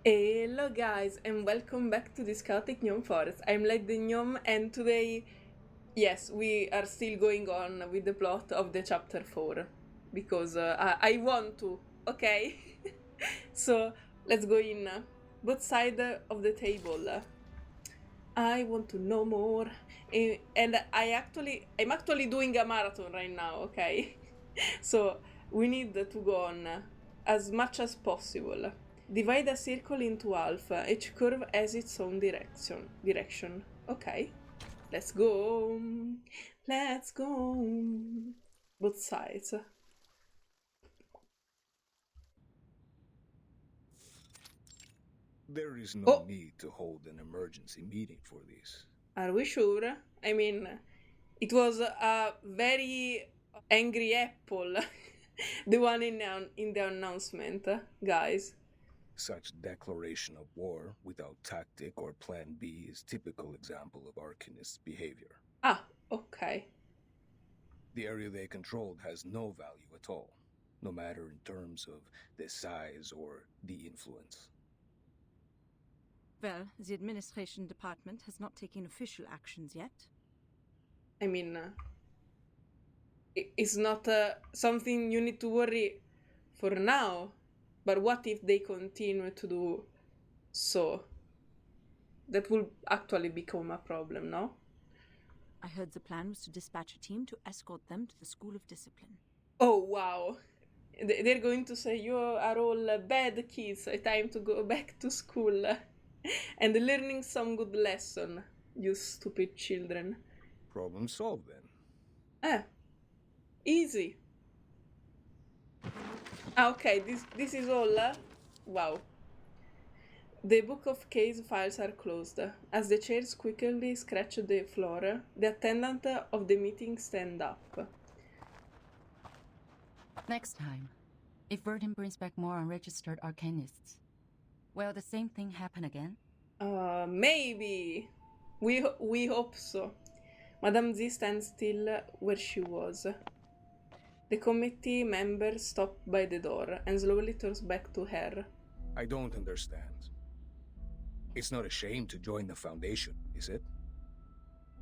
Hello guys and welcome back to this chaotic gnome forest. I'm like the gnome and today, yes, we are still going on with the plot of the chapter 4 because I want to, okay? So let's go in both sides of the table. I want to know more and I'm actually doing a marathon right now, okay? So we need to go on as much as possible. Divide a circle into half. Each curve has its own direction. Okay. Let's go. Let's go. Both sides. There is no need to hold an emergency meeting for this. Are we sure? I mean, it was a very angry apple. The one in the announcement, guys. Such declaration of war without tactic or plan B is typical example of Arcanists' behavior. Ah, okay. The area they controlled has no value at all, no matter in terms of the size or the influence. Well, the administration department has not taken official actions yet. I mean, it's not something you need to worry for now, but what if they continue to do so? That will actually become a problem, no? I heard the plan was to dispatch a team to escort them to the School of Discipline. Oh, wow. They're going to say, you are all bad kids, time to go back to school and learning some good lesson, you stupid children. Problem solved then. Easy. Okay, this is all. Wow. The book of case files are closed. As the chairs quickly scratch the floor, the attendant of the meeting stand up. Next time, if Verdun brings back more unregistered arcanists, will the same thing happen again? Maybe. We hope so. Madame Z stands still where she was. The committee member stopped by the door and slowly turns back to her. I don't understand. It's not a shame to join the Foundation, is it?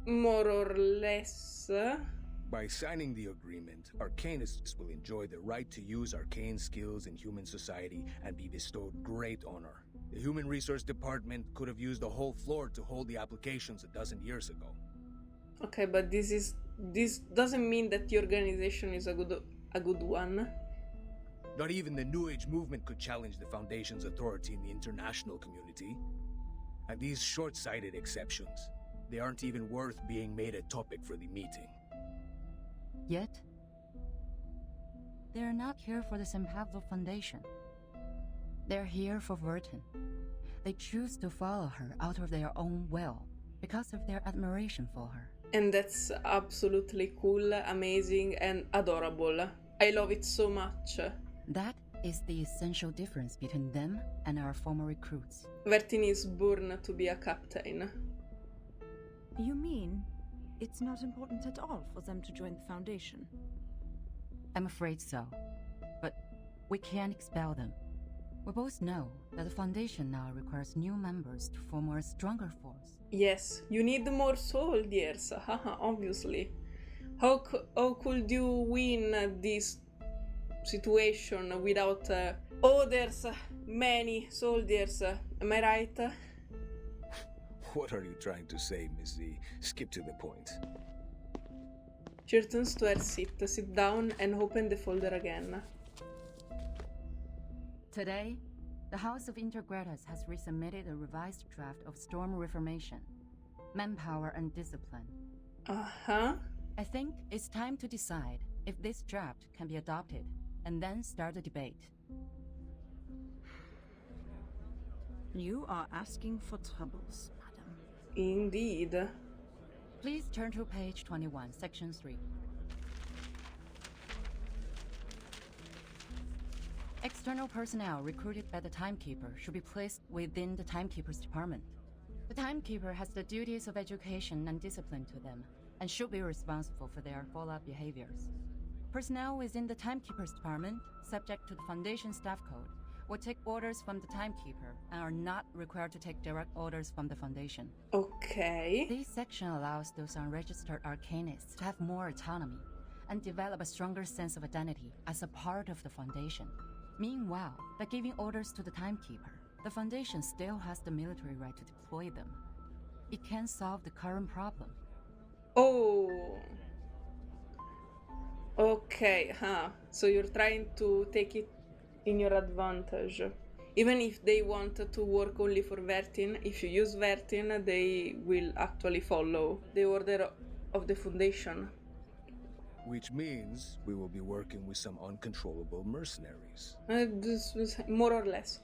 More or less. By signing the agreement, Arcanists will enjoy the right to use arcane skills in human society and be bestowed great honor. The Human Resource Department could have used the whole floor to hold the applications a dozen years ago. Okay, but this doesn't mean that the organization is a good one. Not even the New Age movement could challenge the Foundation's authority in the international community. And these short-sighted exceptions, they aren't even worth being made a topic for the meeting. Yet, they're not here for the San Pablo Foundation. They're here for Verdun. They choose to follow her out of their own will because of their admiration for her. And that's absolutely cool, amazing, and adorable. I love it so much. That is the essential difference between them and our former recruits. Vertin is born to be a captain. You mean it's not important at all for them to join the Foundation? I'm afraid so. But we can't expel them. We both know that the Foundation now requires new members to form a stronger force. Yes, you need more soldiers, haha, obviously. How could you win this situation without others, many soldiers, am I right? What are you trying to say, Miss Z? Skip to the point. She returns to her seat, sit down and open the folder again. Today, the House of Intergratus has resubmitted a revised draft of Storm Reformation, Manpower and Discipline. Uh-huh. I think it's time to decide if this draft can be adopted, and then start a debate. You are asking for troubles, madam. Indeed. Please turn to page 21, section 3. External personnel recruited by the Timekeeper should be placed within the Timekeeper's department. The Timekeeper has the duties of education and discipline to them, and should be responsible for their follow-up behaviors. Personnel within the Timekeeper's department, subject to the Foundation Staff Code, will take orders from the Timekeeper and are not required to take direct orders from the Foundation. Ok. This section allows those unregistered arcanists to have more autonomy and develop a stronger sense of identity as a part of the Foundation. Meanwhile, by giving orders to the Timekeeper, the Foundation still has the military right to deploy them. It can solve the current problem. Oh. Ok, so you're trying to take it in your advantage. Even if they want to work only for Vertin, if you use Vertin, they will actually follow the order of the Foundation. Which means we will be working with some uncontrollable mercenaries. This was more or less.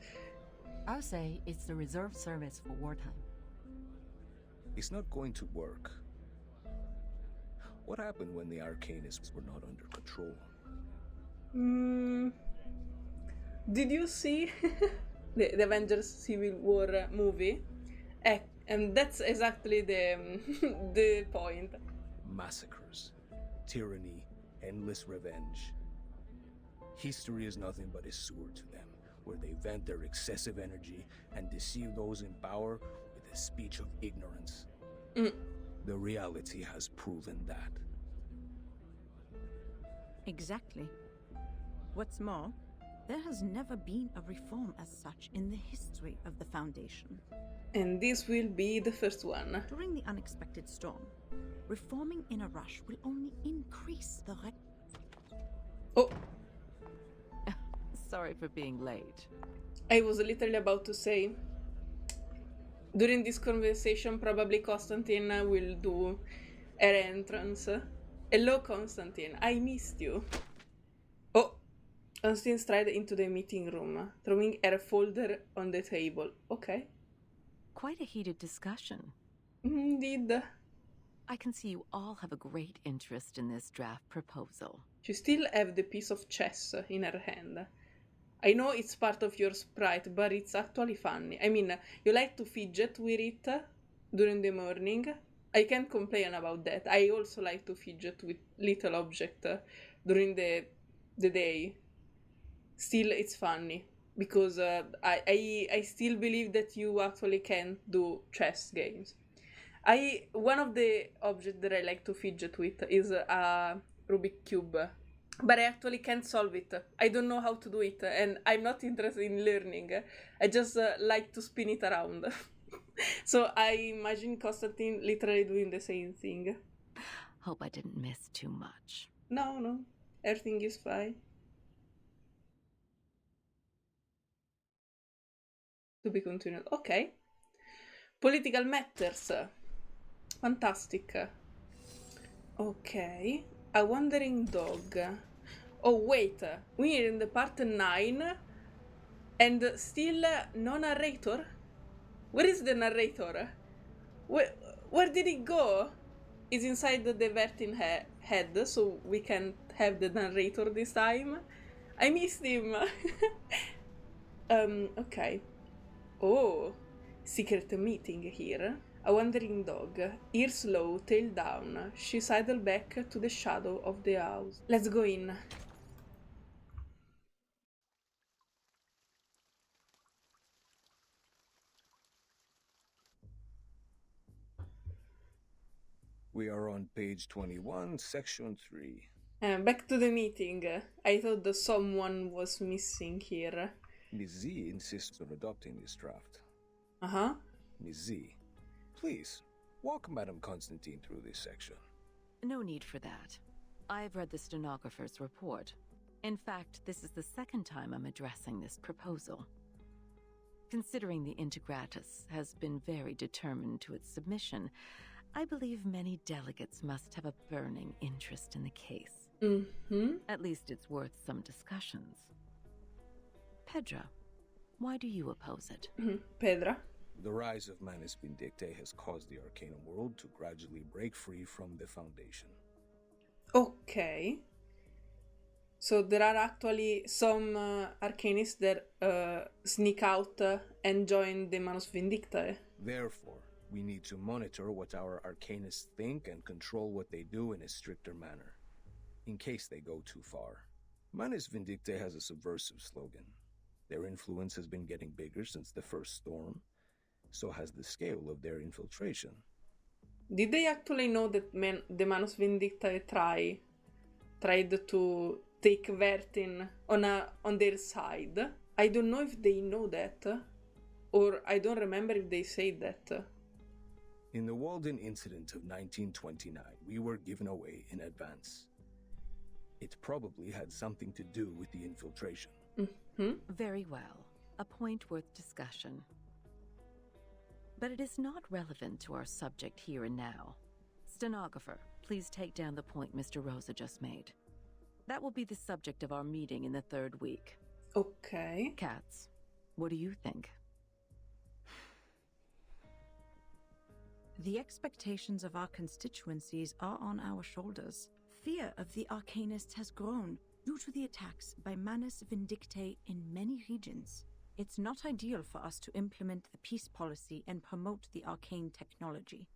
I'll say it's the reserve service for wartime. It's not going to work. What happened when the Arcanists were not under control? Did you see the Avengers Civil War movie? And that's exactly the point. Massacres, tyranny, endless revenge. History is nothing but a sewer to them, where they vent their excessive energy and deceive those in power with a speech of ignorance. The reality has proven that. Exactly. What's more, there has never been a reform as such in the history of the Foundation. And this will be the first one. During the unexpected storm, reforming in a rush will only increase the Oh, Sorry for being late. I was literally about to say, during this conversation, probably Constantine will do her entrance. Hello, Constantine, I missed you. Oh, Constantine stride into the meeting room, throwing her folder on the table. Okay. Quite a heated discussion. Indeed. I can see you all have a great interest in this draft proposal. She still have the piece of chess in her hand. I know it's part of your sprite, but it's actually funny. I mean, you like to fidget with it during the morning. I can't complain about that. I also like to fidget with little object during the day. Still, it's funny because I still believe that you actually can do chess games. One of the objects that I like to fidget with is a Rubik Cube. But I actually can't solve it. I don't know how to do it, and I'm not interested in learning. I just like to spin it around. So I imagine Constantine literally doing the same thing. Hope I didn't miss too much. No, everything is fine. To be continued. Okay. Political matters. Fantastic. Okay. A wandering dog. Oh, wait. We're in the part 9. And still no narrator? Where is the narrator? Where did it go? It's inside the Vertin head, so we can have the narrator this time. I missed him. Okay. Oh, secret meeting here. A wandering dog, ears low, tail down. She sidled back to the shadow of the house. Let's go in. We are on page 21, section 3. Back to the meeting. I thought that someone was missing here. Ms. Z insists on adopting this draft. Uh-huh. Ms. Z, please, walk Madame Constantine through this section. No need for that. I've read the stenographer's report. In fact, this is the second time I'm addressing this proposal. Considering the Integratus has been very determined to its submission, I believe many delegates must have a burning interest in the case. At least it's worth some discussions. Pedra, why do you oppose it? Pedra. The rise of Manus Vindictae has caused the Arcanum world to gradually break free from the Foundation. Okay. So there are actually some Arcanists that sneak out and join the Manus Vindictae. Therefore, we need to monitor what our Arcanists think and control what they do in a stricter manner, in case they go too far. Manus Vindictae has a subversive slogan. Their influence has been getting bigger since the first storm. So has the scale of their infiltration. Did they actually know that the Manus Vindictae tried to take Vertin on their side? I don't know if they know that, or I don't remember if they said that. In the Walden incident of 1929, we were given away in advance. It probably had something to do with the infiltration. Mm-hmm. Very well. A point worth discussion. But it is not relevant to our subject here and now. Stenographer, please take down the point Mr. Rosa just made. That will be the subject of our meeting in the 3rd week. Okay. Katz, what do you think? The expectations of our constituencies are on our shoulders. Fear of the Arcanists has grown due to the attacks by Manus Vindictae in many regions. It's not ideal for us to implement the peace policy and promote the arcane technology.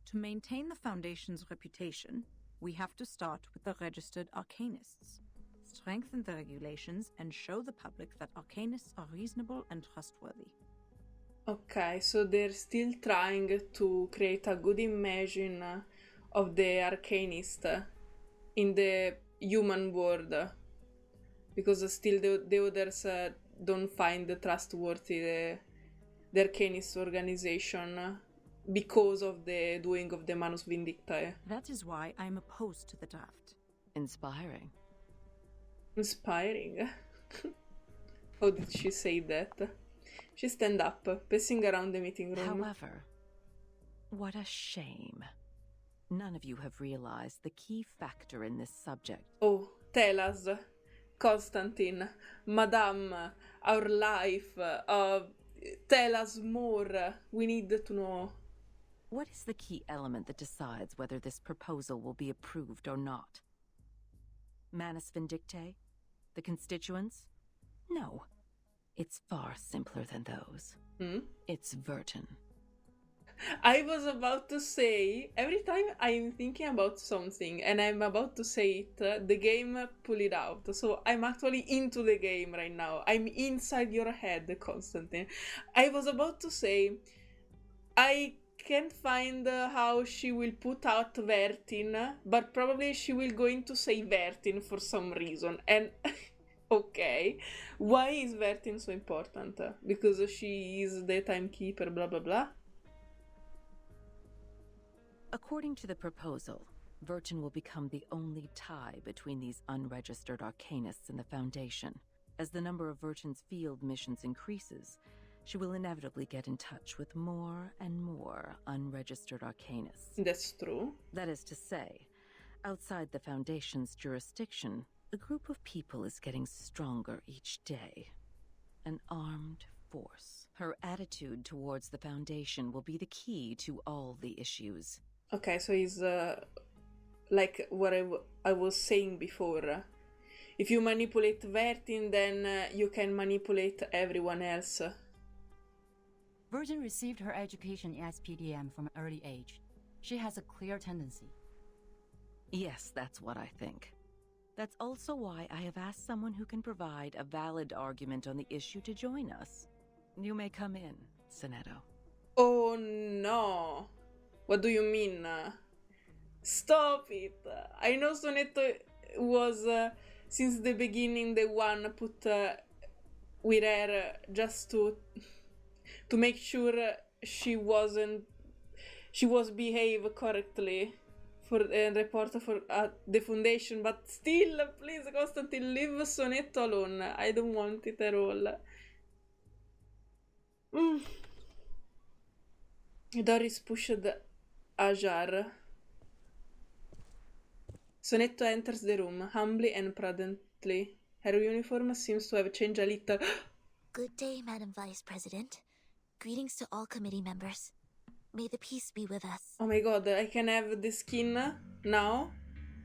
To maintain the Foundation's reputation, we have to start with the registered Arcanists, strengthen the regulations, and show the public that Arcanists are reasonable and trustworthy. Okay, so they're still trying to create a good image of the Arcanist in the human world, because still the others don't find trustworthy the Arcanist organization because of the doing of the Manus Vindictae. That is why I'm opposed to the draft. Inspiring. Inspiring? How did she say that? She stand up, pacing around the meeting room. However, what a shame. None of you have realized the key factor in this subject. Oh, tell us, Constantine, Madame, our life, tell us more. We need to know. What is the key element that decides whether this proposal will be approved or not? Manus Vindictae? The constituents? No. It's far simpler than those. It's Vertin. I was about to say, every time I'm thinking about something and I'm about to say it, the game pull it out. So I'm actually into the game right now. I'm inside your head, Constantine. I was about to say, I can't find how she will put out Vertin, but probably she will going to say Vertin for some reason. And okay, why is Vertin so important? Because she is the timekeeper, blah blah blah. According to the proposal, Vertin will become the only tie between these unregistered Arcanists and the Foundation. As the number of Vertin's field missions increases, she will inevitably get in touch with more and more unregistered Arcanists. That's true. That is to say, outside the Foundation's jurisdiction, a group of people is getting stronger each day. An armed force. Her attitude towards the Foundation will be the key to all the issues. Okay, so it's like what I was saying before. If you manipulate Vertin, then you can manipulate everyone else. Virgin received her education in SPDM from an early age. She has a clear tendency. Yes, that's what I think. That's also why I have asked someone who can provide a valid argument on the issue to join us. You may come in, Sonetto. Oh no! What do you mean? Stop it! I know Sonetto was, since the beginning, the one put with her just to make sure she was behave correctly for report for the Foundation, but still, please, Constantine, leave Sonetto alone. I don't want it at all. Doris pushed Ajar. Sonetto enters the room, humbly and prudently. Her uniform seems to have changed a little. Good day, Madam Vice President. Greetings to all committee members. May the peace be with us. Oh my god, I can have the skin now?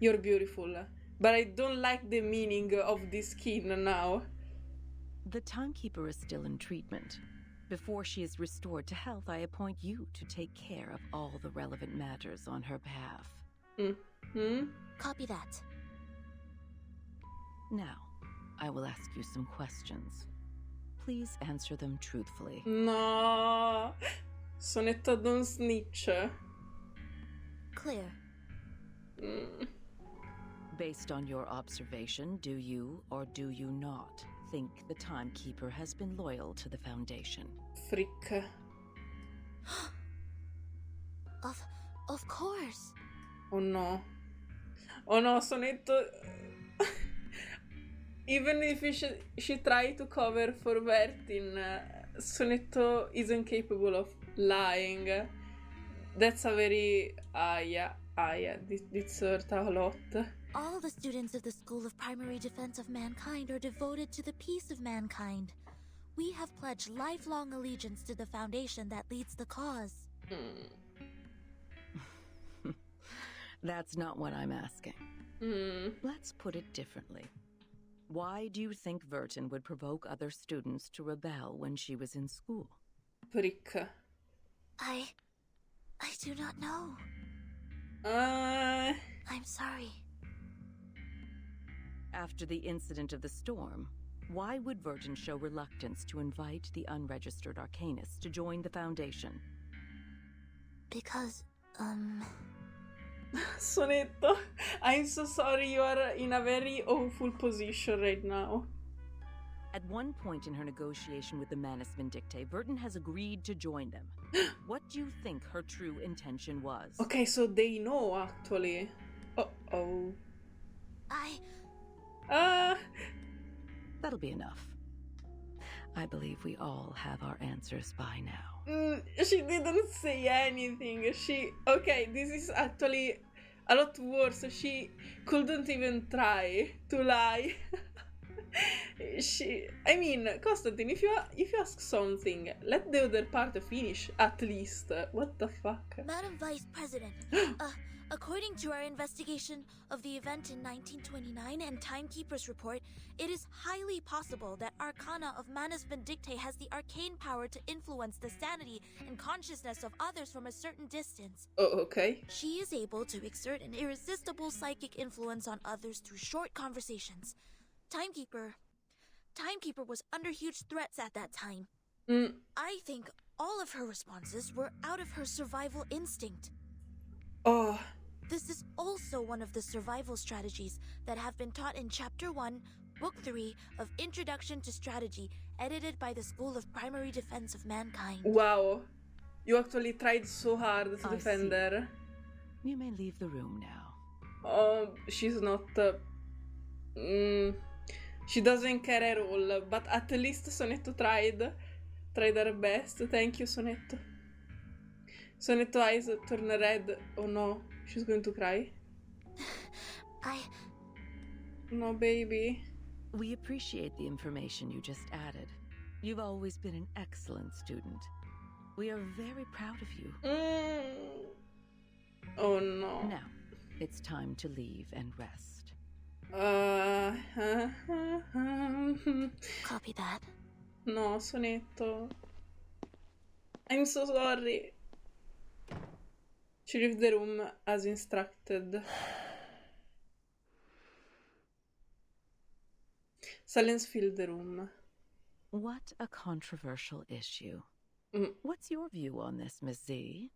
You're beautiful. But I don't like the meaning of this skin now. The timekeeper is still in treatment. Before she is restored to health, I appoint you to take care of all the relevant matters on her behalf. Copy that. Now, I will ask you some questions. please answer them truthfully? No. Sonetto, don't snitch. Clear. Based on your observation, do you or do you not think the Timekeeper has been loyal to the Foundation? Frick. Of course. Oh no. Oh no, Sonetto. Even if she tried to cover for Bertin, Sonetto isn't capable of lying. That's a very... this hurt a lot. All the students of the School of Primary Defense of Mankind are devoted to the peace of mankind. We have pledged lifelong allegiance to the Foundation that leads the cause. That's not what I'm asking. Let's put it differently. Why do you think Vertin would provoke other students to rebel when she was in school? Frick. I do not know. I'm sorry. After the incident of the storm, why would Vertin show reluctance to invite the unregistered arcanists to join the Foundation? Because, Sonetto, I'm so sorry, you are in a very awful position right now. At one point in her negotiation with the Manus Vindictae, Vertin has agreed to join them. What do you think her true intention was? Okay, so they know, actually. Uh-oh. That'll be enough. I believe we all have our answers by now. She didn't say anything. Okay, this is actually a lot worse. She couldn't even try to lie. I mean, Constantine, if you ask something, let the other part finish, at least. What the fuck? Madam Vice President, according to our investigation of the event in 1929 and Timekeeper's report, it is highly possible that Arcana of Manus Vindictae has the arcane power to influence the sanity and consciousness of others from a certain distance. Oh, okay. She is able to exert an irresistible psychic influence on others through short conversations. Timekeeper was under huge threats at that time. I think all of her responses were out of her survival instinct. Oh. This is also one of the survival strategies that have been taught in Chapter 1, Book 3 of Introduction to Strategy, edited by the School of Primary Defense of Mankind. Wow. You actually tried so hard to I defend see. her. You may leave the room now. Oh, she's not... she doesn't care at all, but at least Sonetto tried her best. Thank you, Sonetto. Sonetto eyes turn red. Oh no, she's going to cry. No, baby. We appreciate the information you just added. You've always been an excellent student. We are very proud of you. Oh no. Now, it's time to leave and rest. Copy that. No, Sonetto. I'm so sorry. She left the room as instructed. Silence filled the room. What a controversial issue. What's your view on this, Miss Z?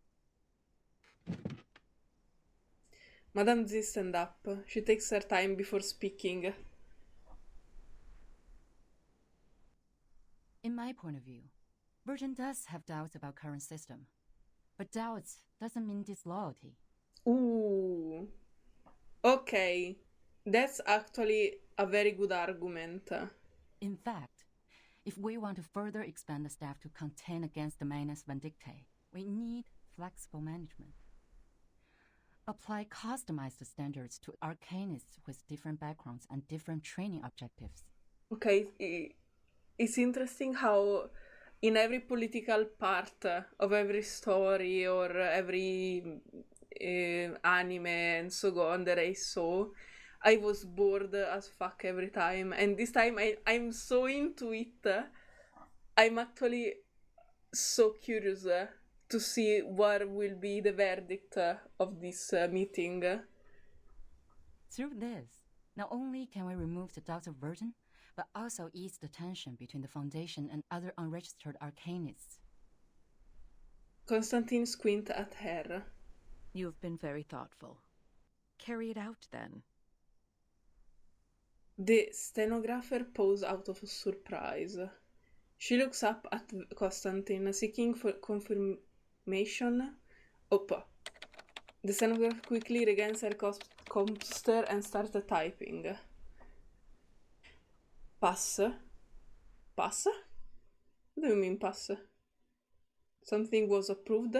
Madame Z stand up. She takes her time before speaking. In my point of view, Virgin does have doubts about current system. But doubts doesn't mean disloyalty. Ooh. Okay. That's actually a very good argument. In fact, if we want to further expand the staff to contend against the Manus Vindictae, we need flexible management. Apply customized standards to arcanists with different backgrounds and different training objectives. Okay, it's interesting how in every political part of every story or every anime and so on that I saw, I was bored as fuck every time. And this time I'm so into it. I'm actually so curious to see what will be the verdict of this meeting. Through this, Not only can we remove the doubts of burden, but also ease the tension between the Foundation and other unregistered arcanists. Constantine squint at her. You've been very thoughtful. Carry it out, then. The stenographer poses out of surprise. She looks up at Constantine, seeking for confirmation. Oppa. The stenographer quickly regains her computer and starts typing. Pass? Pass? What do you mean pass? Something was approved?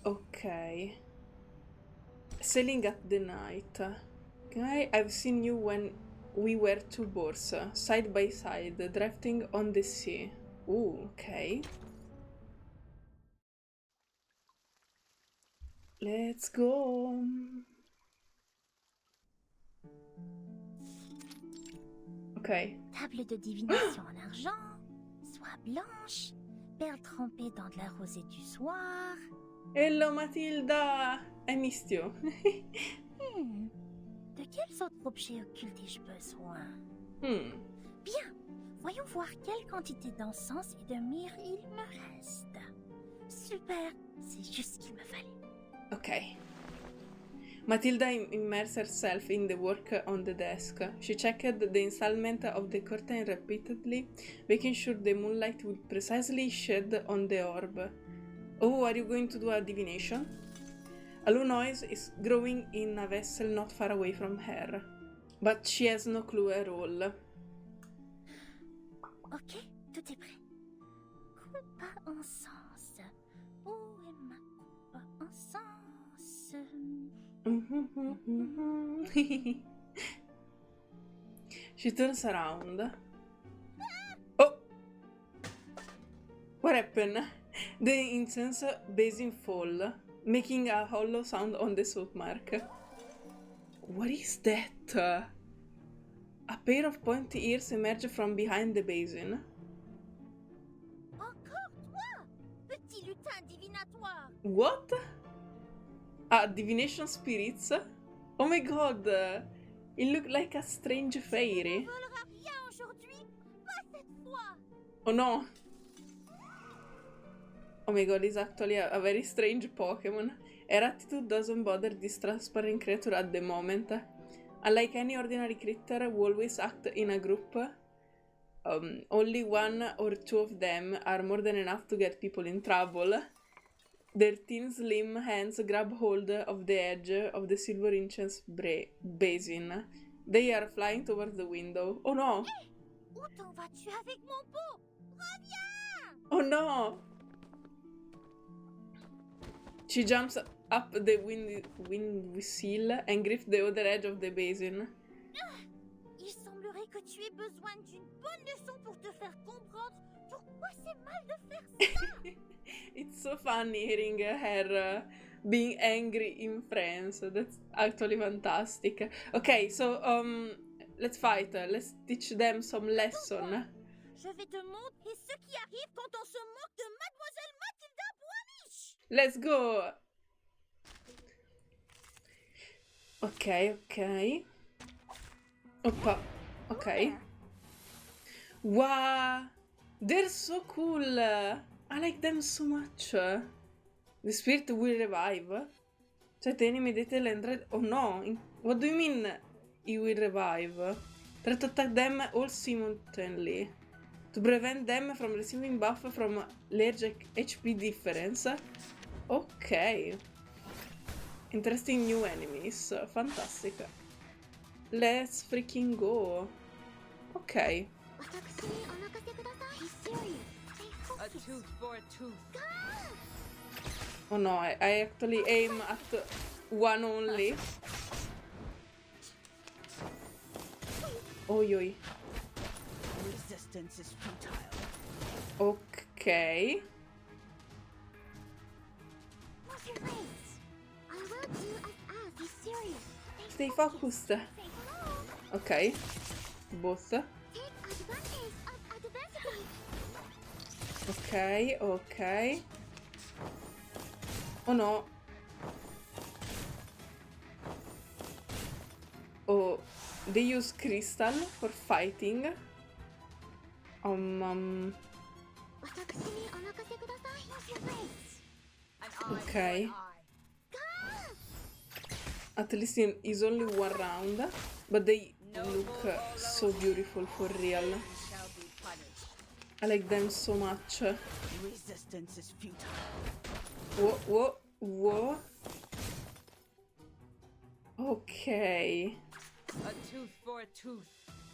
Okay. Sailing at the night. Okay, I've seen you when we were two boats, side by side, drifting on the sea. Ooh, okay. Let's go. Ok. Table de divination en argent, soie blanche, perles trempées dans de la rosée du soir. Hello Matilda! I missed you. De quels autres objets occultes ai-je besoin? Bien, voyons voir quelle quantité d'encens et de myrrhe il me reste. Super, c'est juste ce qu'il me fallait. Ok. Matilda immersed herself in the work on the desk. She checked the installment of the curtain repeatedly, making sure the moonlight would precisely shed on the orb. Oh, are you going to do a divination? A low noise is growing in a vessel not far away from her, but she has no clue at all. Ok, tout est prêt. Coupe à encens. Où est ma coupe à encens? She turns around. Oh! What happened? The incense basin fall, making a hollow sound on the salt mark. What is that? A pair of pointy ears emerge from behind the basin. Encore toi, petit lutin divinatoire! What? Ah, divination spirits? Oh my god! It looked like a strange fairy. Ne volera rien aujourd'hui, pas cette fois! Oh no! Oh my god, it's actually a very strange Pokemon. Her attitude doesn't bother this transparent creature at the moment. Unlike any ordinary critter who always act in a group, only one or two of them are more than enough to get people in trouble. Their thin, slim hands grab hold of the edge of the silver incense basin. They are flying towards the window. Oh no! Hey! Où t'en vas-tu avec mon pot? Reviens! Oh no! She jumps up the windowsill and grips the other edge of the basin. Il semblerait que tu aies besoin d'une bonne leçon pour te faire comprendre pourquoi c'est mal de faire ça. It's so funny hearing her being angry in France. That's actually fantastic. Okay, so let's fight. Let's teach them some lesson. Je vais te montrer ce qui arrive quand on se moque de Mademoiselle Mathilda Bois-Riche. Let's go. Ok. Oppa. Ok. Wow. They're so cool. I like them so much. The spirit will revive. Cioè, the enemy detail and red. Oh no. What do you mean he will revive? Try to attack them all simultaneously. To prevent them from receiving buff from large HP difference. Ok. Interesting new enemies. Fantastic. Let's freaking go. Ok. A tooth for a tooth. Oh no, I actually aim at one only. Oi oi. Resistance is futile. Ok. What's your race? I will do as be serious. Stay focused. Ok. Both. Take advantage of adversity. Ok. Oh no. Oh, they use crystal for fighting. Okay. At least it's only one round, but they look so beautiful for real. I like them so much. Resistance is futile. Whoa, whoa, whoa. Okay. A tooth for a tooth.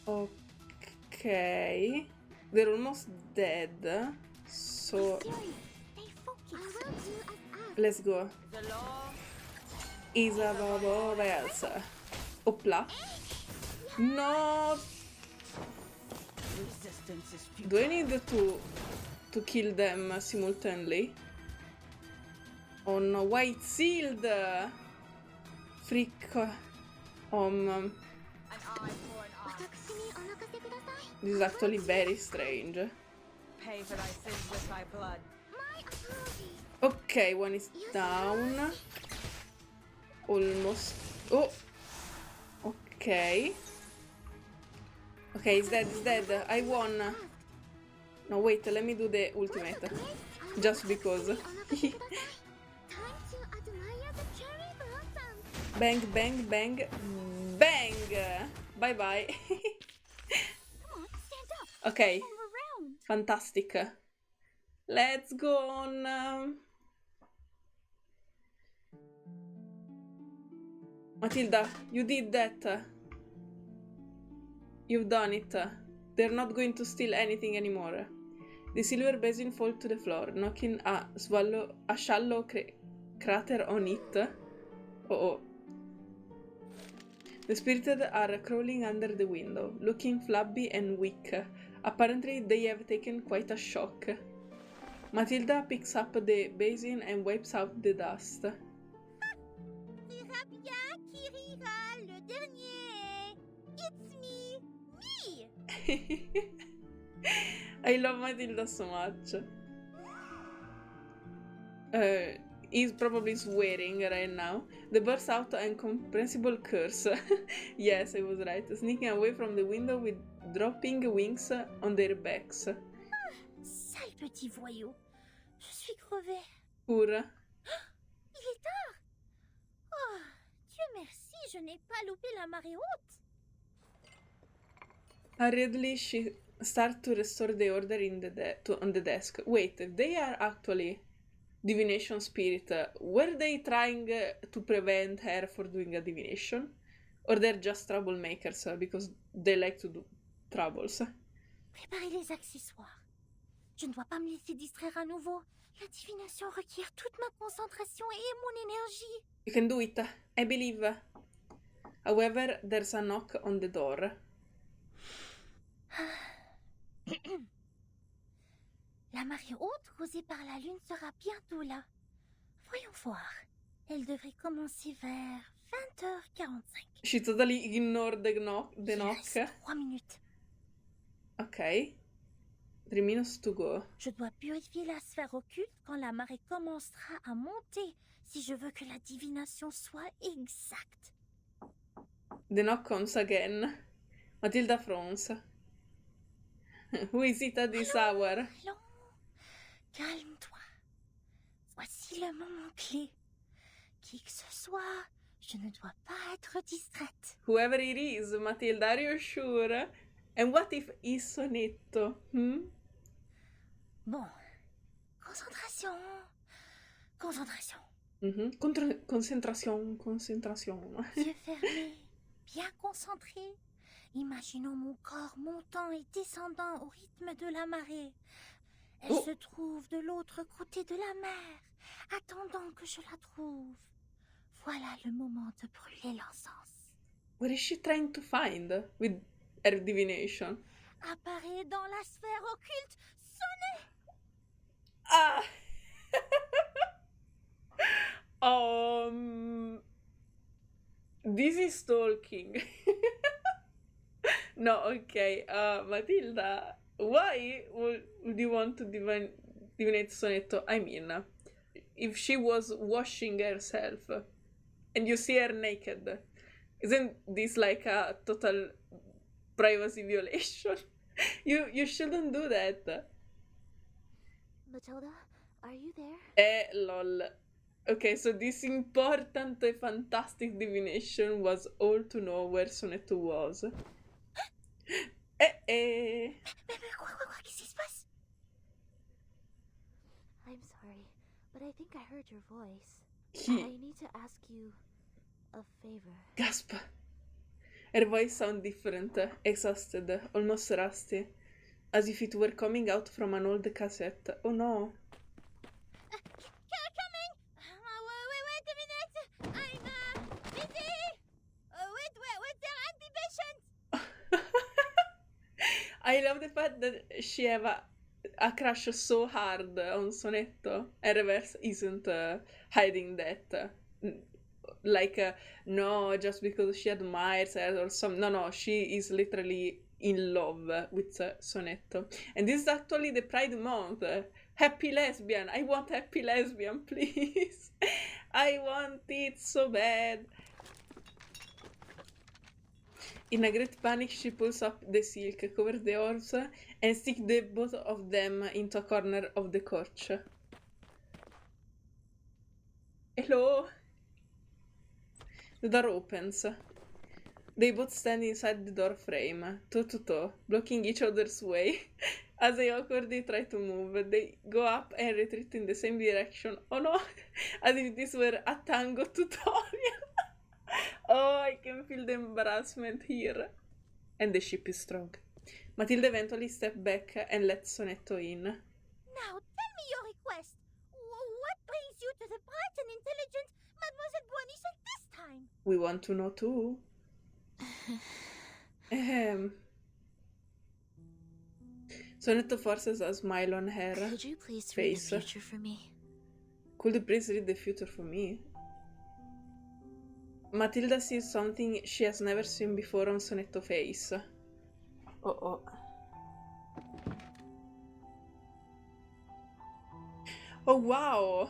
Okay. They're almost dead. So let's go. The law. Isabella Elsa. Opla. No. Resistance is futile. Do I need to kill them simultaneously? Oh no, why it's sealed? Freak. An eye for an eye. This is actually very strange. Pay for thy sins with thy blood. Okay, one is down. Almost. Oh. Okay. Okay, he's dead, he's dead. I won. No, wait, let me do the ultimate. Just because. Bang, bang, bang, bang! Bye bye. Okay. Fantastic. Let's go on. Matilda, you did that. You've done it. They're not going to steal anything anymore. The silver basin falls to the floor, knocking a shallow crater on it. Oh. The spirited are crawling under the window, looking flabby and weak. Apparently they have taken quite a shock. Matilda picks up the basin and wipes out the dust. I love Matilda so much. He's probably swearing right now. They burst out an incomprehensible curse. Yes, I was right. Sneaking away from the window with dropping wings on their backs. Sale petit voyou. Je suis crevée. Poor. Il est tard. Oh, Dieu merci, je n'ai pas loupé la marée haute. Hurriedly, she starts to restore the order on the desk. Wait, if they are actually divination spirit, were they trying to prevent her from doing a divination? Or they're just troublemakers because they like to do troubles? Préparez les accessoires. Je ne dois pas me laisser distraire à nouveau. La divination requiert toute ma concentration et mon énergie. You can do it, I believe. However, there's a knock on the door. La marée haute causée par la lune sera bientôt là. Voyons voir. Elle devrait commencer vers 20h45. She totally ignored the knock. Il reste 3 minutes. Ok. 3 minutes to go. Je dois purifier la sphère occulte quand la marée commencera à monter si je veux que la divination soit exacte. The knock comes again. Matilda frowns. Who is it at this hour? Allons, calme-toi. Voici le moment clé. Qui que ce soit, je ne dois pas être distraite. Whoever it is, Matilda, are you sure? And what if it's Sonetto? Bon, concentration. Concentration. Concentration. Yeux fermés, bien concentrés. Imaginons mon corps montant et descendant au rythme de la marée. Elle se trouve de l'autre côté de la mer, attendant que je la trouve. Voilà le moment de brûler l'encens. What is she trying to find with her divination? Apparaît dans la sphère occulte. Sonnez! Ah! This is stalking. No, okay. Matilda, why would you want to divinate Sonetto? I mean, if she was washing herself and you see her naked, Isn't this like a total privacy violation? You shouldn't do that. Matilda, are you there? Lol. Okay, so this important and fantastic divination was all to know where Sonetto was. What is this bus? I'm sorry, but I think I heard your voice. I need to ask you a favor. Gasp. Her voice sounded different, exhausted, almost rusty, as if it were coming out from an old cassette. Oh no. Coming! Wait a minute! I'm busy! Wait, there are patients! I love the fact that she have a crush so hard on Sonetto, and Reverse isn't hiding that. No, just because she admires her or some. No, she is literally in love with Sonetto. And this is actually the Pride Month. Happy lesbian! I want happy lesbian, please! I want it so bad! In a great panic, she pulls up the silk, covers the orbs, and sticks the both of them into a corner of the couch. Hello? The door opens. They both stand inside the door frame, toe to toe, blocking each other's way. As they awkwardly try to move, they go up and retreat in the same direction. Oh no! As if this were a tango tutorial. Oh, I can feel the embarrassment here. And the ship is strong. Matilda eventually steps back and lets Sonetto in. Now, tell me your request. What brings you to the bright and intelligent Mademoiselle Boisnichel this time? We want to know too. Sonetto forces a smile on her Could you please read the face. future for me? Could you please read the future for me? Matilda sees something she has never seen before on Sonetto's face. Oh. Oh wow!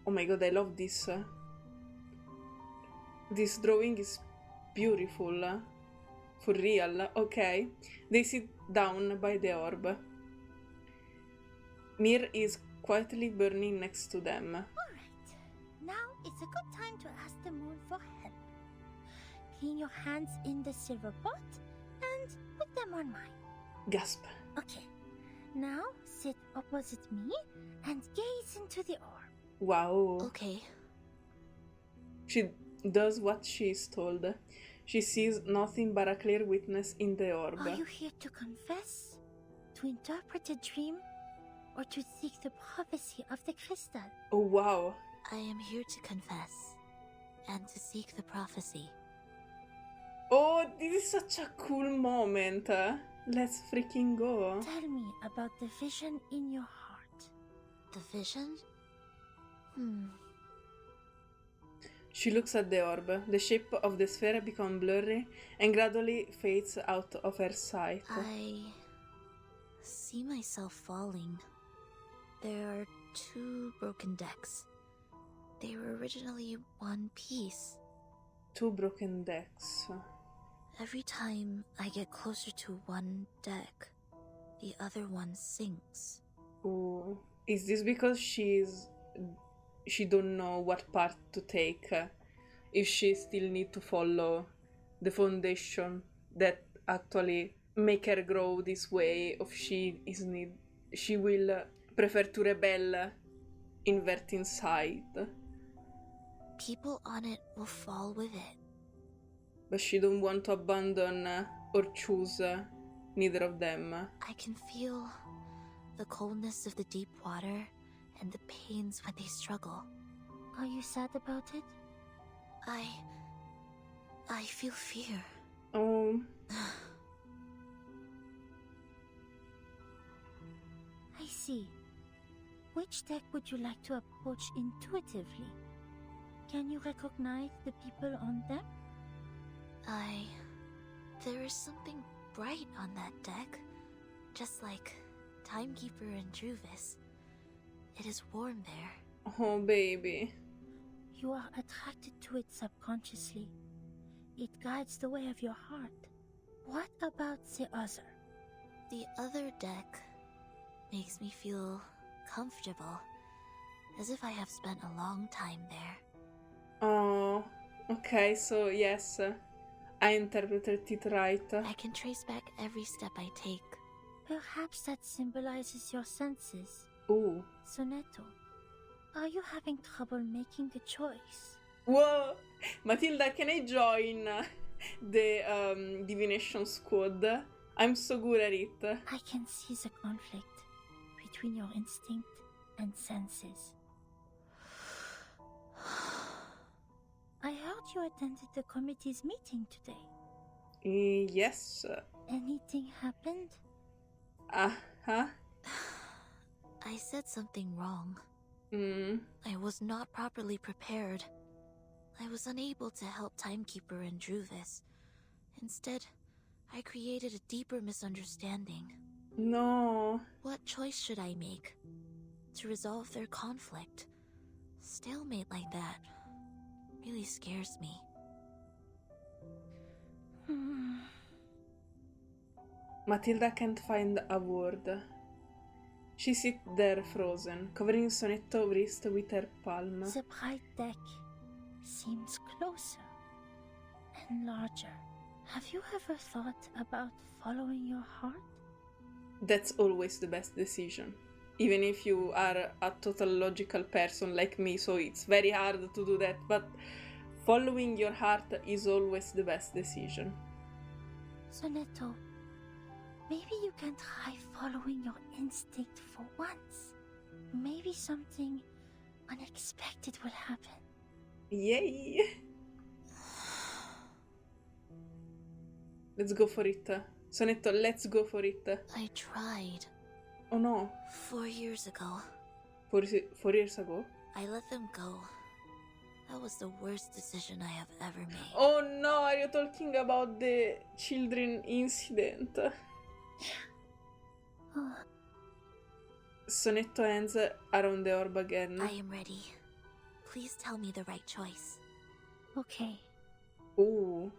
Oh my god, I love this. This drawing is beautiful. For real, okay. They sit down by the orb. Mir is quietly burning next to them. Alright. Now it's a good time to ask the moon for help. Clean your hands in the silver pot and put them on mine. Gasp. Okay. Now sit opposite me and gaze into the orb. Wow. Okay. She does what she is told. She sees nothing but a clear witness in the orb. Are you here to confess? To interpret a dream? Or to seek the prophecy of the crystal? Oh wow. I am here to confess. And to seek the prophecy. Oh, this is such a cool moment. Let's freaking go. Tell me about the vision in your heart. The vision? She looks at the orb. The shape of the sphere becomes blurry and gradually fades out of her sight. I see myself falling. There are 2 broken decks. They were originally one piece. 2 broken decks. Every time I get closer to one deck, the other one sinks. Ooh. Is this because she don't know what part to take? If she still need to follow the foundation that actually make her grow this way, or she will prefer to rebel invert inside. People on it will fall with it. But she don't want to abandon or choose neither of them. I can feel the coldness of the deep water and the pains when they struggle. Are you sad about it? I feel fear. Oh. I see. Which deck would you like to approach intuitively? Can you recognize the people on them? There is something bright on that deck. Just like Timekeeper and Druvis. It is warm there. Oh, baby. You are attracted to it subconsciously. It guides the way of your heart. What about the other? The other deck makes me feel comfortable, as if I have spent a long time there. Oh, okay, so yes, I interpreted it right. I can trace back every step I take. Perhaps that symbolizes your senses. Ooh. Sonetto, are you having trouble making a choice? Whoa! Matilda, can I join the divination squad? I'm so good at it. I can see the conflict between your instinct and senses. I heard you attended the committee's meeting today. Yes. Anything happened? Uh-huh. I said something wrong. Mm. I was not properly prepared. I was unable to help Timekeeper and Druvis. Instead, I created a deeper misunderstanding. No. What choice should I make to resolve their conflict? Stalemate like that really scares me. Matilda can't find a word. She sits there frozen, covering Sonetto's wrist with her palm. The bright deck seems closer and larger. Have you ever thought about following your heart? That's always the best decision. Even if you are a total logical person like me, so it's very hard to do that, but following your heart is always the best decision. Sonetto, maybe you can try following your instinct for once. Maybe something unexpected will happen. Yay! Let's go for it. Sonetto, let's go for it. I tried. Oh no. 4 years ago. 4 years ago? I let them go. That was the worst decision I have ever made. Oh no, are you talking about the children incident? Sonetto hands around the orb again. I am ready. Please tell me the right choice. Okay. Ooh.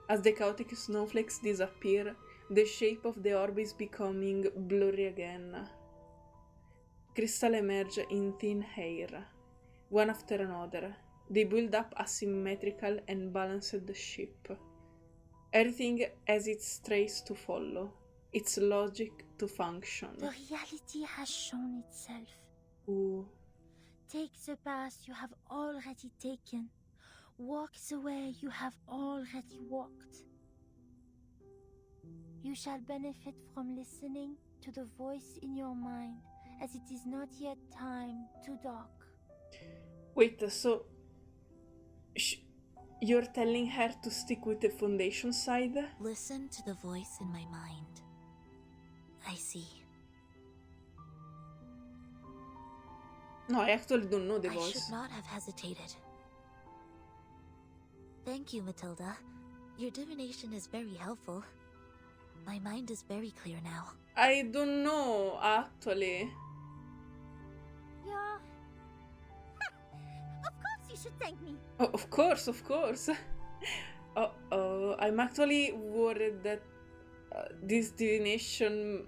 As the chaotic snowflakes disappear, the shape of the orb is becoming blurry again. Crystal emerge in thin air, one after another. They build up a symmetrical and balanced ship. Everything has its trace to follow, its logic to function. The reality has shown itself. Ooh. Take the path you have already taken. Walk the way you have already walked. You shall benefit from listening to the voice in your mind, as it is not yet time to dock. Wait, so you're telling her to stick with the Foundation side? Listen to the voice in my mind. I see. No, I actually don't know the I voice. should not have hesitated. Thank you, Matilda. Your divination is very helpful. My mind is very clear now. I don't know, actually. Yeah. Of course you should thank me. Oh, of course, of course. Uh-oh, I'm actually worried that this divination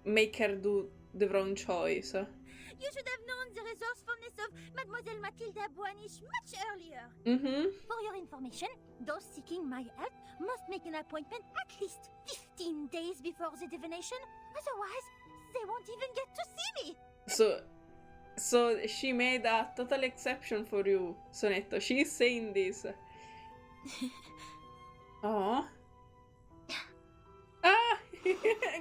make her do the wrong choice. You should have known the resourcefulness of Mademoiselle Matilda Boanish much earlier. Mm-hmm. For your information, those seeking my help must make an appointment at least 15 days before the divination. Otherwise, they won't even get to see me. So she made a total exception for you, Sonetto. She's saying this. Oh. Ah!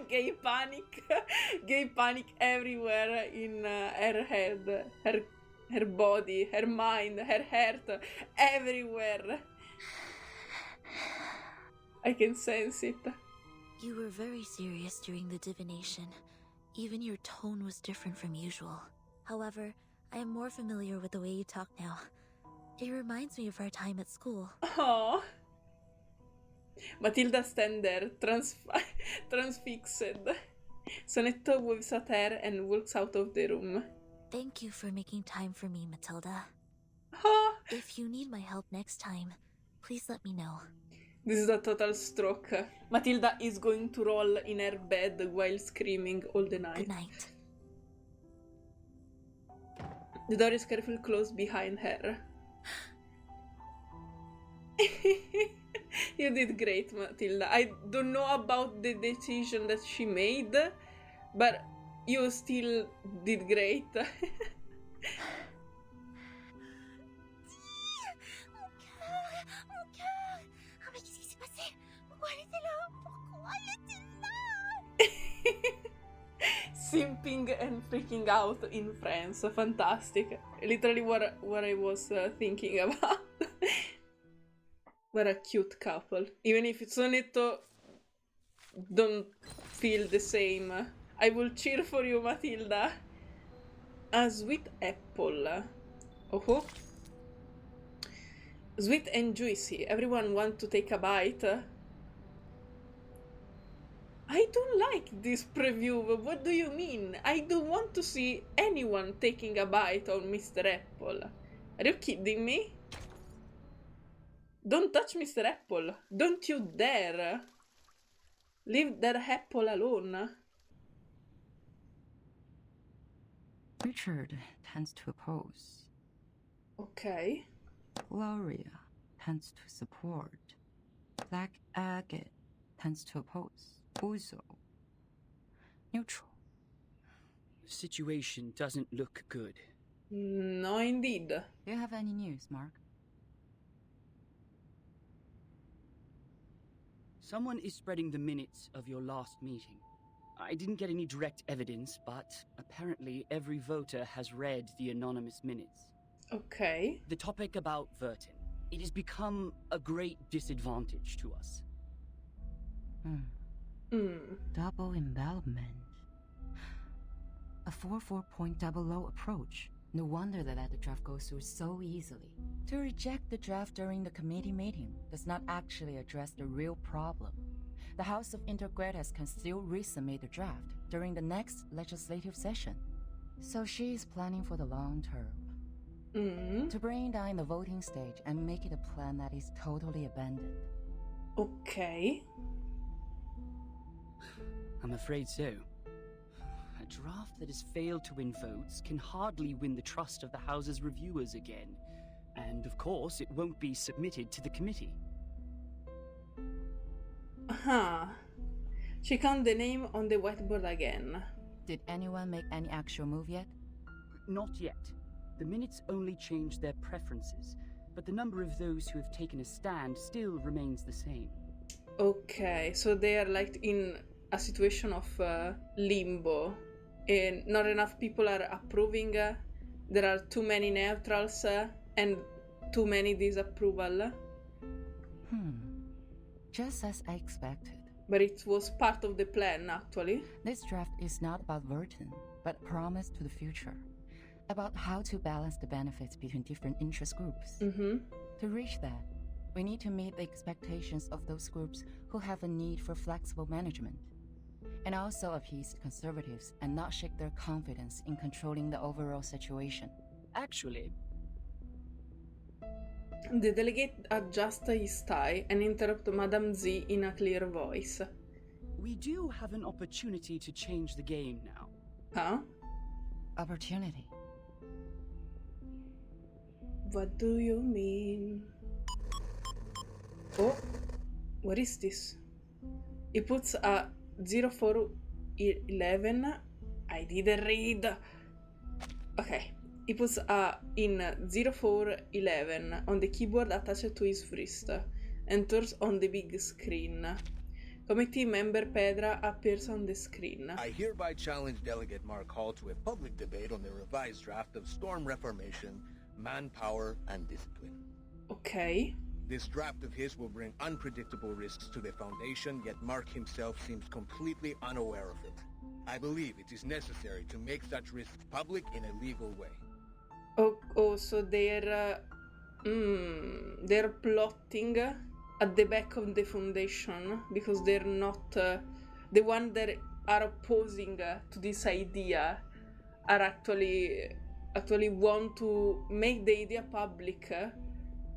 Gay panic everywhere in her head, her body, her mind, her heart, everywhere. I can sense it. You were very serious during the divination. Even your tone was different from usual. However, I am more familiar with the way you talk now. It reminds me of our time at school. Oh. Matilda stands there, transfixed. Sonetto waves at her and walks out of the room. Thank you for making time for me, Matilda. Oh. If you need my help next time, please let me know. This is a total stroke. Matilda is going to roll in her bed while screaming all the night. Good night. The door is carefully closed behind her. You did great, Matilda. I don't know about the decision that she made, but you still did great. Simping and freaking out in France. Fantastic. Literally what I was thinking about. What a cute couple. Even if Sonetto don't feel the same, I will cheer for you, Matilda. A sweet apple. Oh. Sweet and juicy. Everyone want to take a bite? I don't like this preview. What do you mean? I don't want to see anyone taking a bite on Mr. Apple. Are you kidding me? Don't touch Mr. Apple. Don't you dare. Leave that apple alone. Richard tends to oppose. Okay. Gloria tends to support. Black Agate tends to oppose. Uzo. Neutral. The situation doesn't look good. No, indeed. Do you have any news, Mark? Someone is spreading the minutes of your last meeting. I didn't get any direct evidence, but apparently every voter has read the anonymous minutes. Okay. The topic about Vertin. It has become a great disadvantage to us. Double envelopment. A 4.00 approach. No wonder that the draft goes through so easily. To reject the draft during the committee meeting does not actually address the real problem. The House of Intergrates can still resubmit the draft during the next legislative session. So she is planning for the long term. To bring down the voting stage and make it a plan that is totally abandoned. Okay. I'm afraid so. A draft that has failed to win votes can hardly win the trust of the House's reviewers again. And of course, it won't be submitted to the committee. She found the name on the whiteboard again. Did anyone make any actual move yet? Not yet. The minutes only changed their preferences, but the number of those who have taken a stand still remains the same. Okay, so they are like in a situation of limbo, and not enough people are approving. There are too many neutrals and too many disapproval. Just as I expected. But it was part of the plan, actually. This draft is not about Vertin, but a promise to the future. About how to balance the benefits between different interest groups. To reach that, we need to meet the expectations of those groups who have a need for flexible management, and also appease conservatives and not shake their confidence in controlling the overall situation. Actually, the delegate adjusts his tie and interrupts Madame Z in a clear voice. we do have an opportunity to change the game now. Huh? Opportunity. What do you mean? Oh, what is this? He puts a 0411. I didn't read. Okay. He puts a in 0411 on the keyboard attached to his wrist and turns on the big screen. Committee member Pedra appears on the screen. I hereby challenge Delegate Mark Hall to a public debate on the revised draft of Storm Reformation, Manpower, and Discipline. Okay. This draft of his will bring unpredictable risks to the Foundation, yet Mark himself seems completely unaware of it. I believe it is necessary to make such risks public in a legal way. Oh, so they're plotting at the back of the Foundation because they're not the one that are opposing to this idea are actually want to make the idea public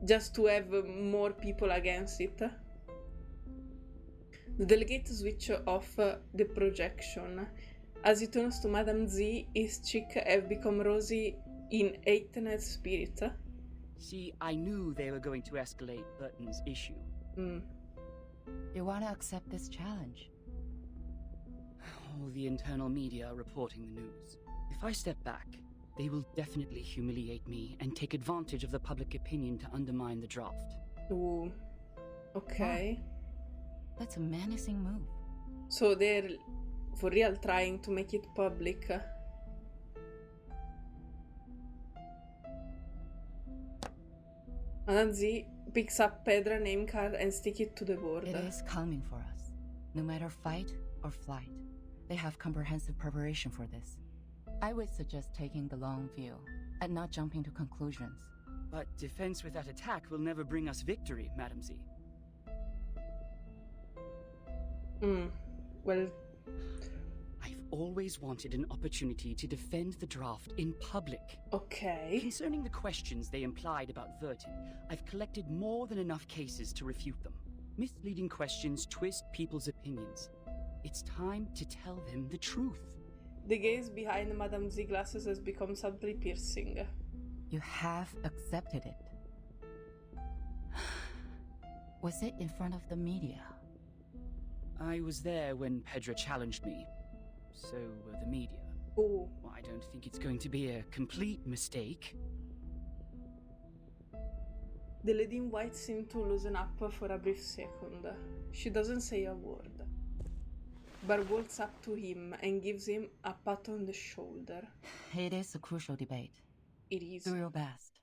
just to have more people against it. The delegate switch off the projection. As he turns to Madame Z, his cheek have become rosy in heightened spirit. See, I knew they were going to escalate Burton's issue. You want to accept this challenge? All the internal media are reporting the news. If I step back, they will definitely humiliate me and take advantage of the public opinion to undermine the draft. Ooh. Okay. Wow. That's a menacing move. So they're for real trying to make it public. Madame Z picks up Pedra name card and stick it to the board. It is coming for us. No matter fight or flight, they have comprehensive preparation for this. I would suggest taking the long view and not jumping to conclusions. But defense without attack will never bring us victory, Madame Z. Well... I've always wanted an opportunity to defend the draft in public. Okay. Concerning the questions they implied about Vertin, I've collected more than enough cases to refute them. Misleading questions twist people's opinions. It's time to tell them the truth. The gaze behind Madame Z glasses has become subtly piercing. You have accepted it. Was it in front of the media? I was there when Pedra challenged me. So were the media. Oh. Well, I don't think it's going to be a complete mistake. The lady in white seemed to loosen up for a brief second. She doesn't say a word, but walks up to him and gives him a pat on the shoulder. It is a crucial debate. It is. Do your best.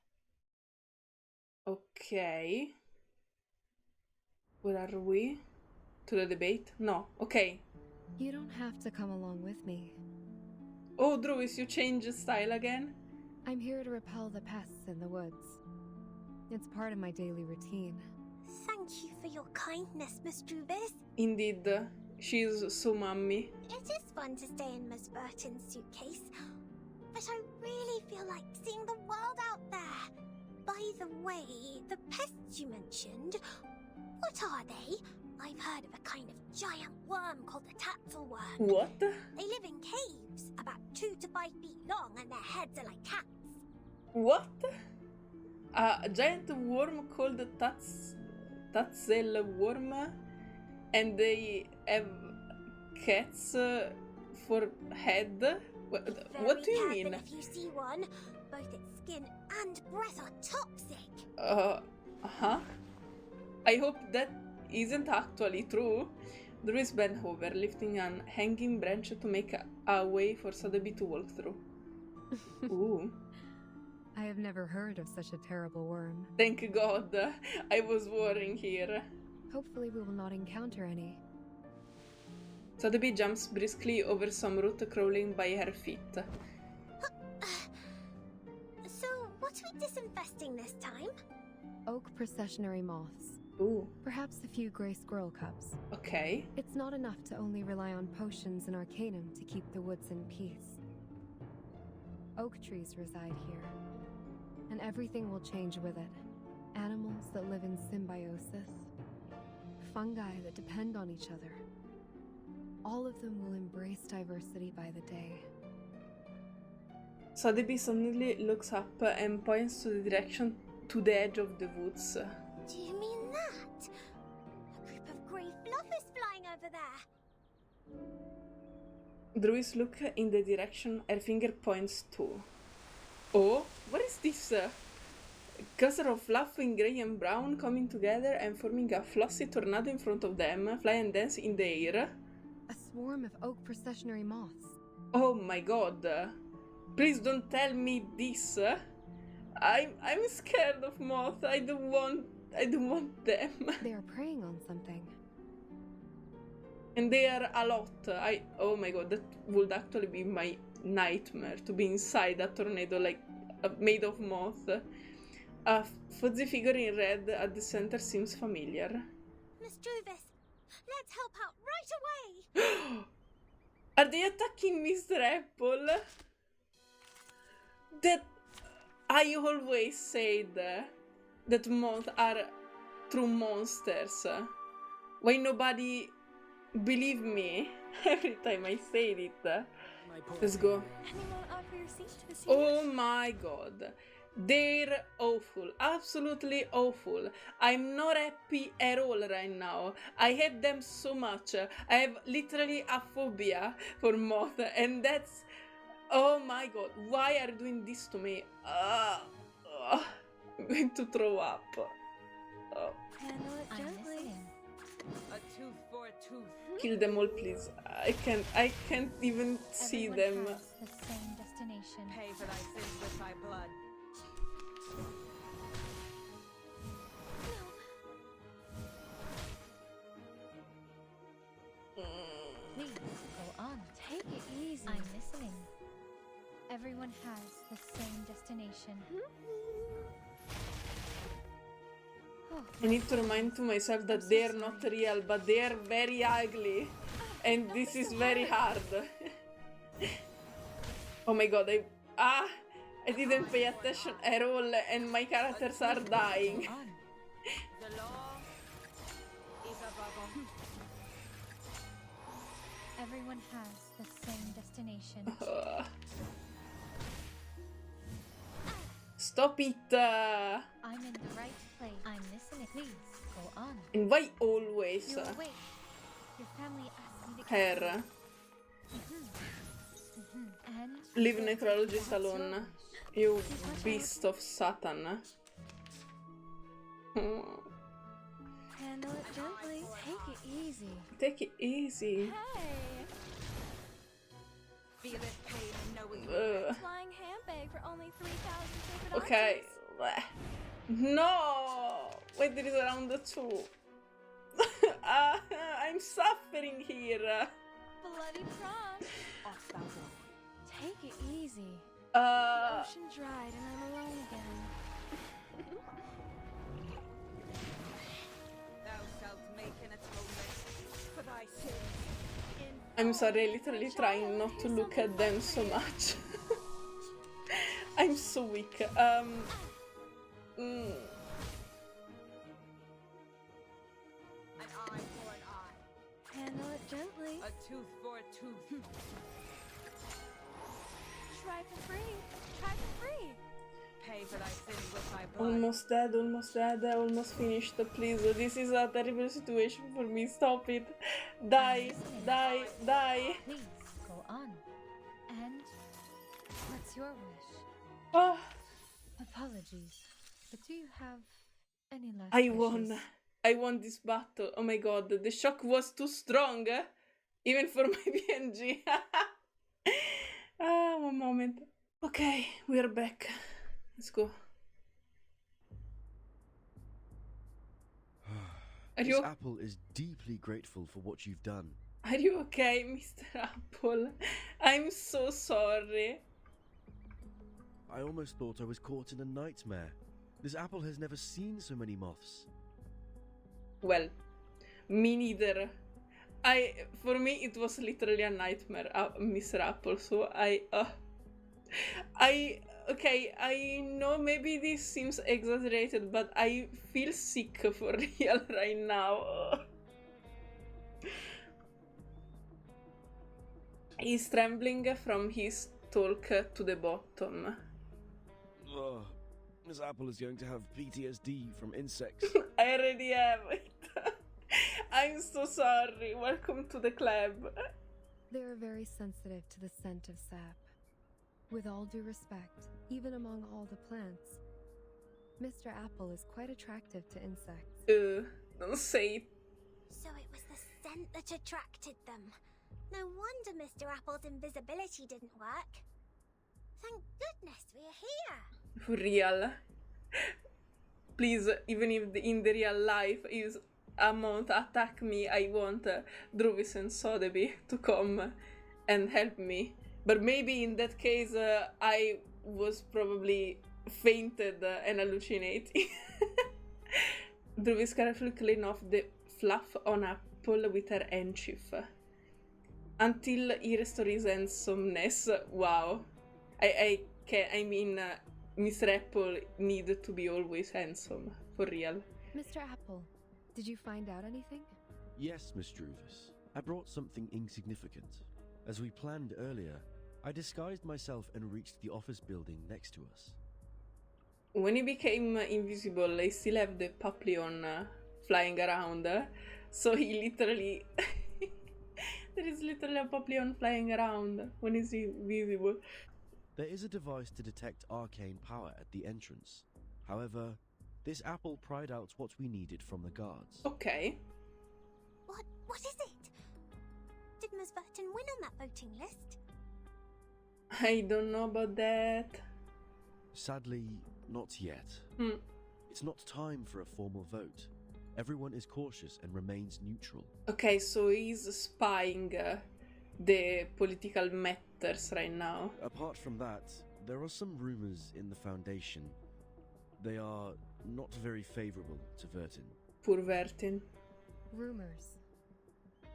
Okay. Where are we? To the debate? No. Okay. You don't have to come along with me. Oh, Druvis, you changed style again? I'm here to repel the pests in the woods. It's part of my daily routine. Thank you for your kindness, Miss Druvis. Indeed. She's so mummy. It is fun to stay in Miss Burton's suitcase, but I really feel like seeing the world out there. By the way, the pests you mentioned, what are they? I've heard of a kind of giant worm called the tatzelworm. What? They live in caves, about 2 to 5 feet long, and their heads are like cats. What? A giant worm called the tatzelworm, and they have cats for head? What do you mean? If you see one, both its skin and breath are toxic. I hope that isn't actually true. Druvis bent over, lifting an hanging branch to make a way for Sotheby to walk through. Ooh. I have never heard of such a terrible worm. Thank God. I was worrying here. Hopefully we will not encounter any. Sotheby jumps briskly over some root crawling by her feet. So, what are we disinfesting this time? Oak processionary moths. Ooh. Perhaps a few gray squirrel cubs. Okay. It's not enough to only rely on potions and arcanum to keep the woods in peace. Oak trees reside here, and everything will change with it. Animals that live in symbiosis, fungi that depend on each other. All of them will embrace diversity by the day. Sotheby suddenly looks up and points to the direction to the edge of the woods. Do you mean that? A group of grey fluffers flying over there. Druvis look in the direction her finger points to. Oh, what is this? Cluster of fluff in grey and brown coming together and forming a flossy tornado in front of them, fly and dance in the air. A swarm of oak processionary moths. Oh my god. Please don't tell me this. I'm scared of moths. I don't want them. They are preying on something. And they are a lot. Oh my god, that would actually be my nightmare, to be inside a tornado like made of moth. A fuzzy figure in red at the center seems familiar. Miss Druvis, let's help out right away! Are they attacking Mr. Apple? That I always said that moths are true monsters? Why nobody believe me every time I say it? Let's go. Anyone offer your seat to the Oh my god. They're awful. Absolutely awful. I'm not happy at all right now. I hate them so much. I have literally a phobia for moth, and that's... Oh my god. Why are you doing this to me? I'm going to throw up. Handle it gently. A tooth for a tooth. Kill them all, please. I can't even see them. The same destination. Pay for thy sins with thy blood. Please, go on. Take it easy. I'm listening. Everyone has the same destination. I need to remind to myself that they're not real, but they're very ugly. And this is very hard. Oh my god, I didn't pay attention at all, and my characters are dying. The law is above all. Everyone has the same destination. Stop it! I'm in the right place. I'm listening. Please, go on. And why always You're awake. Your family asked me to her? And Leave necrologist alone, you beast of Satan. handle it gently. Take it easy. Take it easy. Hey! Feel it pain and knowing Flying handbag for only 3,000 sacred Okay. objects. No! Wait, there is a round 2. I'm suffering here. Bloody prawn. Take it easy. Uh, The ocean dried and I'm alone again. thou shalt make an atonement for thy sins. I'm sorry, I literally trying not to look at them so much. I'm so weak. An eye for an eye. Handle it gently. A tooth for a tooth. Try for free. Try for free. Pay for thy sins with thy blood. Almost dead, almost finished. Please, this is a terrible situation for me. Stop it. Die, die, die. Please, go on. And what's your wish? Ah, Apologies, but do you have any last I wishes? won. I won this battle. Oh my god, the shock was too strong. Even for my PNG. One moment. Okay, we are back. Let's go. Are Miss you, Apple is deeply grateful for what you've done. are you okay, Mr. Apple? I'm so sorry. I almost thought I was caught in a nightmare. Miss Apple has never seen so many moths. Well, me neither. For me, it was literally a nightmare, Mr. Apple. So okay, I know maybe this seems exaggerated, but I feel sick for real right now. He's trembling from his talk to the bottom. Ugh. Miss Apple is going to have PTSD from insects. I already have it. I'm so sorry. Welcome to the club. They are very sensitive to the scent of sap. With all due respect, even among all the plants, Mr. Apple is quite attractive to insects. Don't say it. So it was the scent that attracted them. No wonder Mr. Apple's invisibility didn't work. Thank goodness we're here. For real. Please, even if in the real life is a month attack me, I want Druvis and Sotheby to come and help me. But maybe in that case, I was probably fainted and hallucinating. Druvis carefully clean off the fluff on Apple with her handkerchief until he restores his handsomeness. Wow. I mean, Mr. Apple needed to be always handsome, for real. Mr. Apple, did you find out anything? Yes, Miss Druvis. I brought something insignificant. As we planned earlier, I disguised myself and reached the office building next to us. When he became invisible, he still have the papillon flying around. So he literally... there is literally a papillon flying around when he's invisible. There is a device to detect arcane power at the entrance. However, this apple pried out what we needed from the guards. Okay. What is it? Did Ms. Burton win on that voting list? I don't know about that. Sadly, not yet. It's not time for a formal vote. Everyone is cautious and remains neutral. Okay, so he's spying the political matters right now. Apart from that, there are some rumors in the Foundation. They are not very favorable to Vertin. Poor Vertin. Rumors.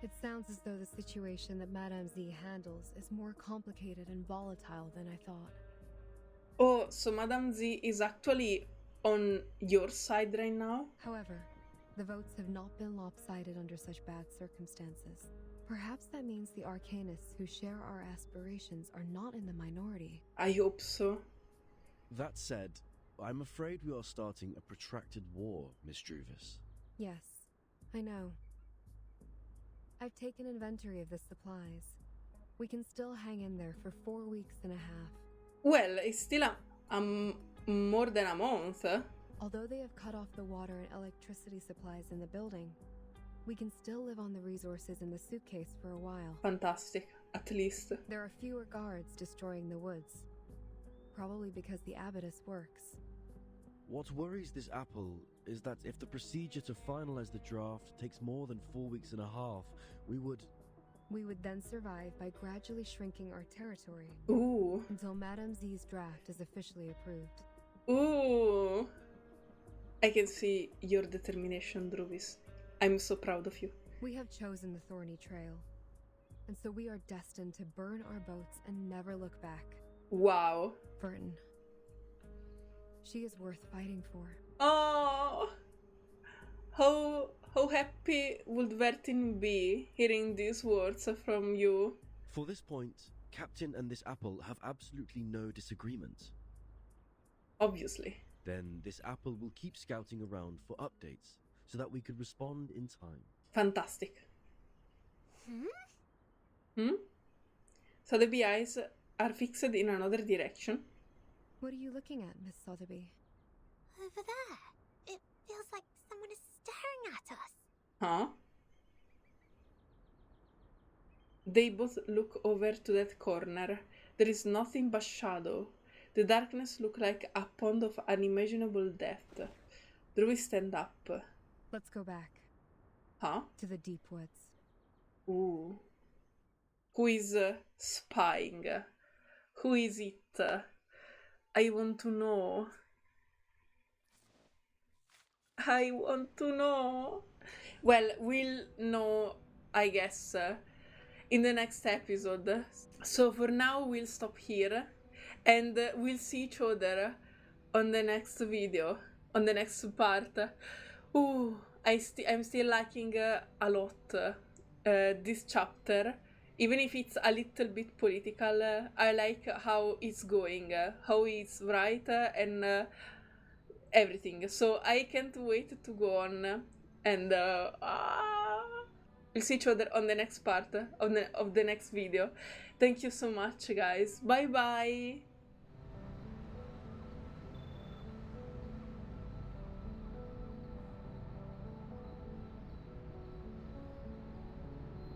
It sounds as though the situation that Madame Z handles is more complicated and volatile than I thought. Oh, so Madame Z is actually on your side right now? However, the votes have not been lopsided under such bad circumstances. Perhaps that means the Arcanists who share our aspirations are not in the minority. I hope so. That said, I'm afraid we are starting a protracted war, Miss Druvis. Yes, I know. I've taken inventory of the supplies. We can still hang in there for 4 weeks and a half. Well, it's still more than a month. Although they have cut off the water and electricity supplies in the building, we can still live on the resources in the suitcase for a while. Fantastic, at least. There are fewer guards destroying the woods. Probably because the abattis works. What worries this apple is that if the procedure to finalize the draft takes more than 4 weeks and a half, we would then survive by gradually shrinking our territory. Ooh. Until Madame Z's draft is officially approved. Ooh. I can see your determination, Druvis. I'm so proud of you. We have chosen the thorny trail. And so we are destined to burn our boats and never look back. Wow. Vertin. She is worth fighting for. Oh, how happy would Vertin be hearing these words from you? For this point, Captain and this apple have absolutely no disagreement. Obviously. Then this apple will keep scouting around for updates so that we could respond in time. Fantastic. So the eyes are fixed in another direction. What are you looking at, Miss Sotheby? Over there. It feels like someone is staring at us. Huh? They both look over to that corner. There is nothing but shadow. The darkness looks like a pond of unimaginable depth. Druvis stand up. Let's go back. Huh? To the deep woods. Ooh. Who is spying? Who is it? I want to know. I want to know. Well, we'll know, I guess, in the next episode. So for now, we'll stop here. And we'll see each other on the next video, on the next part. Ooh, I'm still liking a lot this chapter. Even if it's a little bit political, I like how it's going, how it's right, and everything. So I can't wait to go on, and we'll see each other on the next part of the next video. Thank you so much, guys. Bye bye.